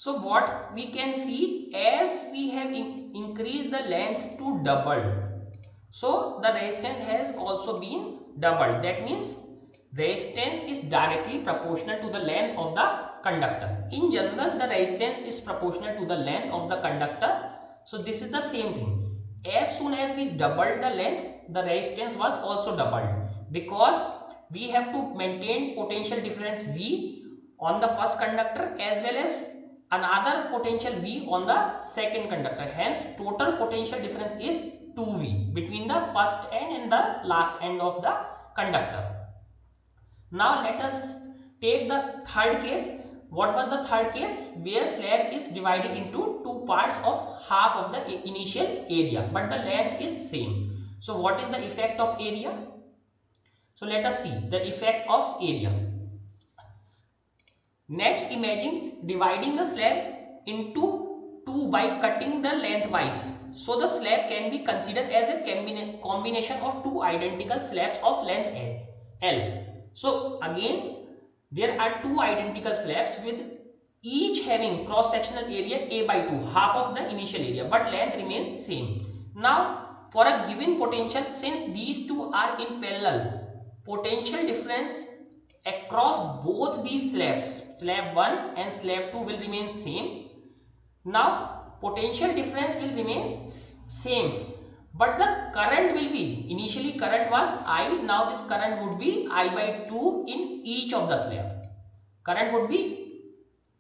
So what we can see, as we have increased the length to double, so the resistance has also been doubled. That means resistance is directly proportional to the length of the conductor. In general, the resistance is proportional to the length of the conductor. So this is the same thing. As soon as we doubled the length, the resistance was also doubled, because we have to maintain potential difference V on the first conductor as well as another potential V on the second conductor. Hence total potential difference is 2V between the first end and the last end of the conductor. Now let us take the third case. What was the third case? Where slab is divided into two parts of half of the initial area, but the length is same. So what is the effect of area? So let us see the effect of area. Next, imagine dividing the slab into two by cutting the lengthwise. So the slab can be considered as a combination of two identical slabs of length L. So again, there are two identical slabs with each having cross-sectional area A by 2, half of the initial area, but length remains same. Now, for a given potential, since these two are in parallel, potential difference across both these slabs, slab 1 and slab 2, will remain same. Now potential difference will remain same, but the current will be, initially current was I, now this current would be I by 2 in each of the slab. Current would be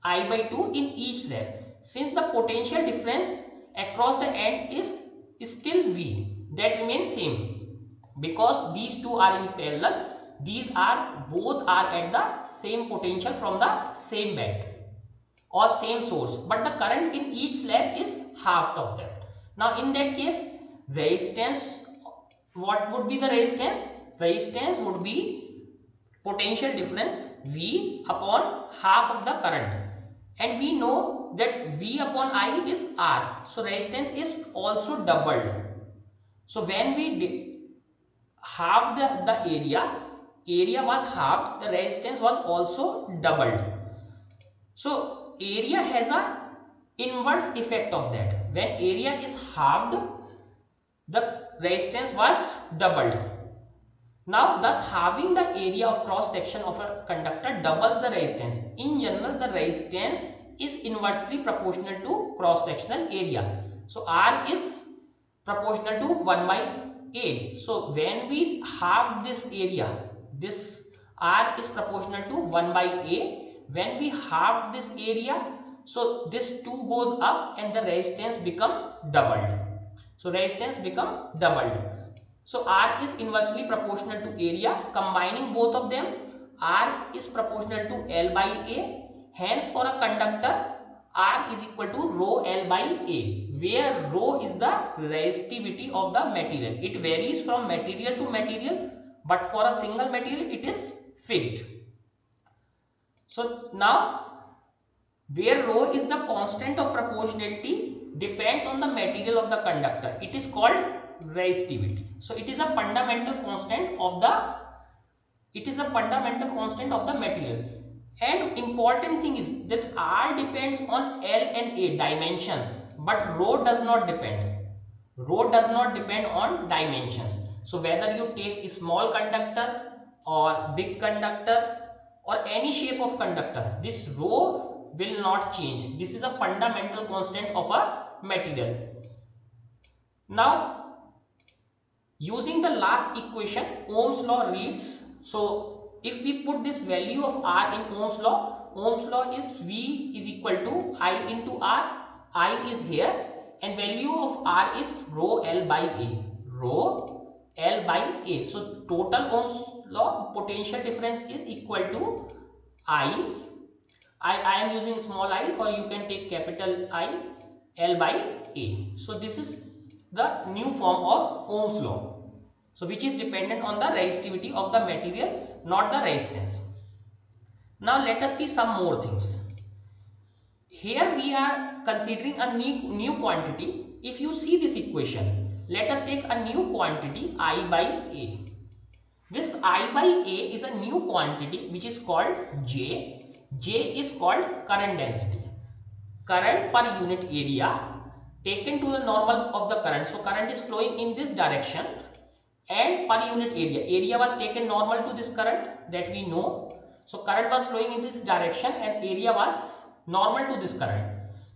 I by 2 in each slab. Since the potential difference across the end is still V, that remains same, because these two are in parallel. These are both are at the same potential from the same bed or same source, but the current in each slab is half of that. Now in that case, resistance, what would be the resistance? Resistance would be potential difference V upon half of the current, and we know that V upon I is R, so resistance is also doubled. So when we halved the area was halved, the resistance was also doubled. So area has a inverse effect of that. When area is halved, the resistance was doubled. Now thus halving the area of cross section of a conductor doubles the resistance. In general, the resistance is inversely proportional to cross sectional area. So R is proportional to 1 by A. So when we halve this area, this R is proportional to 1 by A. When we halve this area, so this 2 goes up and the resistance become doubled. So resistance become doubled. So R is inversely proportional to area. Combining both of them, R is proportional to L by A. Hence for a conductor, R is equal to rho L by A, where rho is the resistivity of the material. It varies from material to material, but for a single material it is fixed. So now, where rho is the constant of proportionality, depends on the material of the conductor. It is called resistivity. So it is a fundamental constant of the material. And important thing is that R depends on L and A dimensions, but rho does not depend. Rho does not depend on dimensions. So whether you take a small conductor or big conductor or any shape of conductor, this rho will not change. This is a fundamental constant of a material. Now, using the last equation, Ohm's law reads, so if we put this value of R in Ohm's law is V is equal to I into R. I is here and value of R is rho L by A. Rho L by A. So total Ohm's law potential difference is equal to I am using small I, or you can take capital I, L by A. So this is the new form of Ohm's law. So which is dependent on the resistivity of the material, not the resistance. Now let us see some more things. Here we are considering a new quantity. If you see this equation, let us take a new quantity I by A. This I by A is a new quantity which is called J. J is called current density. current per unit area taken to the normal of the current. So current is flowing in this direction, and per unit area was taken normal to this current, that we know. So current was flowing in this direction and area was normal to this current.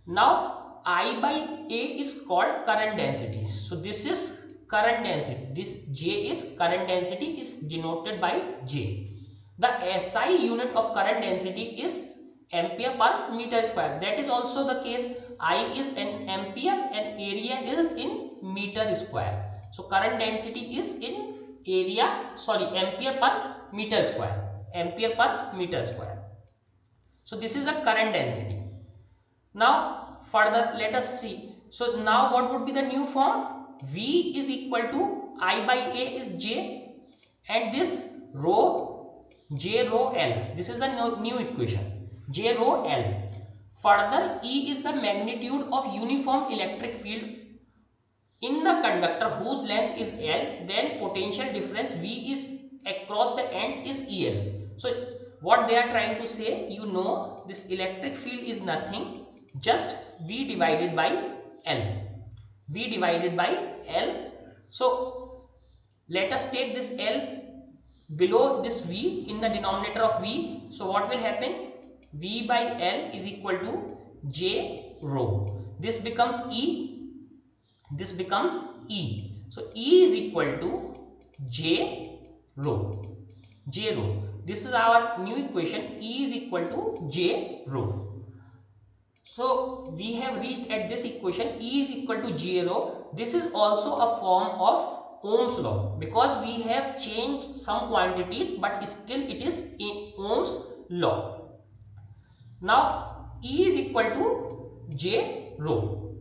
Now I by A is called current density. So this is current density, this J is current density, is denoted by J. The SI unit of current density is ampere per meter square. That is also the case. I is in ampere and area is in meter square. So current density is in ampere per meter square. Ampere per meter square. So this is the current density. Now further let us see. So now what would be the new form? V is equal to I by A is J, and this rho J rho L. This is the new equation, J rho L. Further, E is the magnitude of uniform electric field in the conductor whose length is L. Then potential difference V is across the ends is EL. So what they are trying to say, you know, this electric field is nothing, just V divided by L. V divided by L. So let us take this L below this V in the denominator of V. So what will happen? V by L is equal to J rho. This becomes E. This becomes E. So E is equal to J rho. J rho. This is our new equation. E is equal to J rho. So we have reached at this equation, E is equal to J rho. This is also a form of Ohm's law, because we have changed some quantities, but still it is in Ohm's law. Now E is equal to J rho.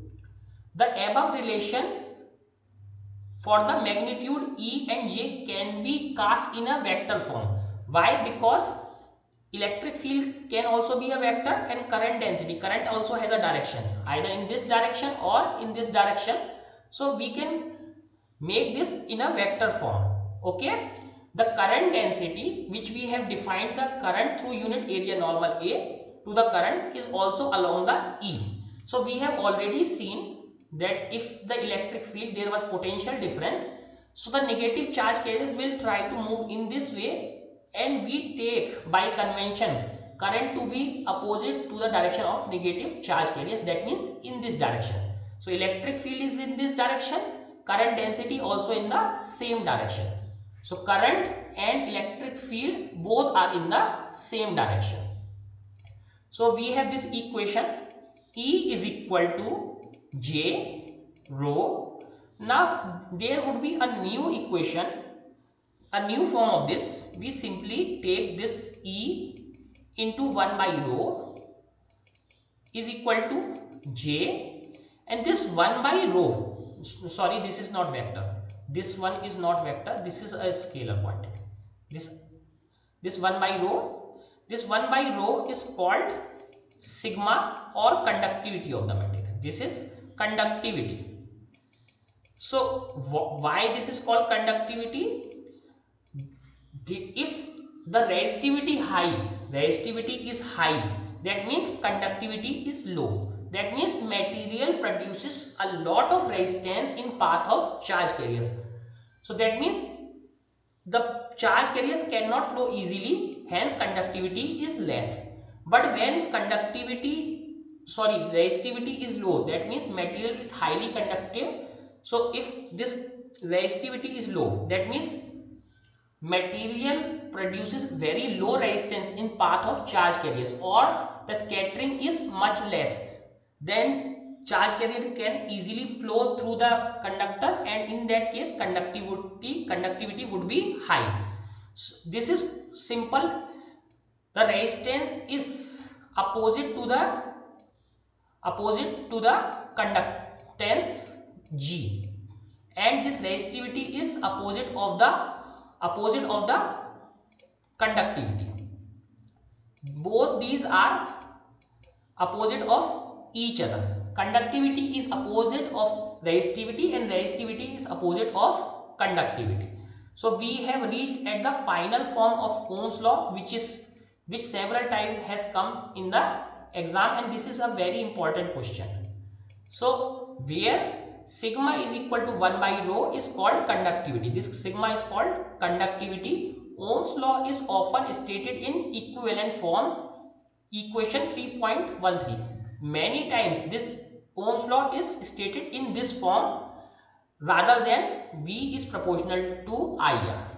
The above relation for the magnitude E and J can be cast in a vector form. Why? Because electric field can also be a vector, and current density, current also has a direction, either in this direction or in this direction. So we can make this in a vector form. Okay, the current density, which we have defined the current through unit area normal A to the current, is also along the E. So we have already seen that if the electric field there was potential difference, so the negative charge carriers will try to move in this way, and we take by convention current to be opposite to the direction of negative charge carriers, that means in this direction. So electric field is in this direction, current density also in the same direction. So current and electric field both are in the same direction. So we have this equation, E is equal to J rho. Now there would be a new equation, a new form of this. We simply take this E into 1 by rho is equal to J, and this 1 by rho, sorry, this is not vector, this one is not vector, this is a scalar quantity. This 1 by rho, this 1 by rho is called sigma or conductivity of the material. This is conductivity. So why this is called conductivity? If the resistivity is high, that means conductivity is low. That means material produces a lot of resistance in path of charge carriers. So that means the charge carriers cannot flow easily, hence conductivity is less. But when resistivity is low, that means material is highly conductive. So if this resistivity is low, that means material produces very low resistance in path of charge carriers, or the scattering is much less, then charge carrier can easily flow through the conductor, and in that case conductivity would be high. So this is simple. The resistance is opposite to the conductance G, and this resistivity is opposite of the conductivity. Both these are opposite of each other. Conductivity is opposite of resistivity, and resistivity is opposite of conductivity. So we have reached at the final form of Ohm's law, which several times has come in the exam, and this is a very important question. So where sigma is equal to 1 by rho is called conductivity. This sigma is called conductivity. Ohm's law is often stated in equivalent form, equation 3.13. Many times this Ohm's law is stated in this form rather than V is proportional to IR.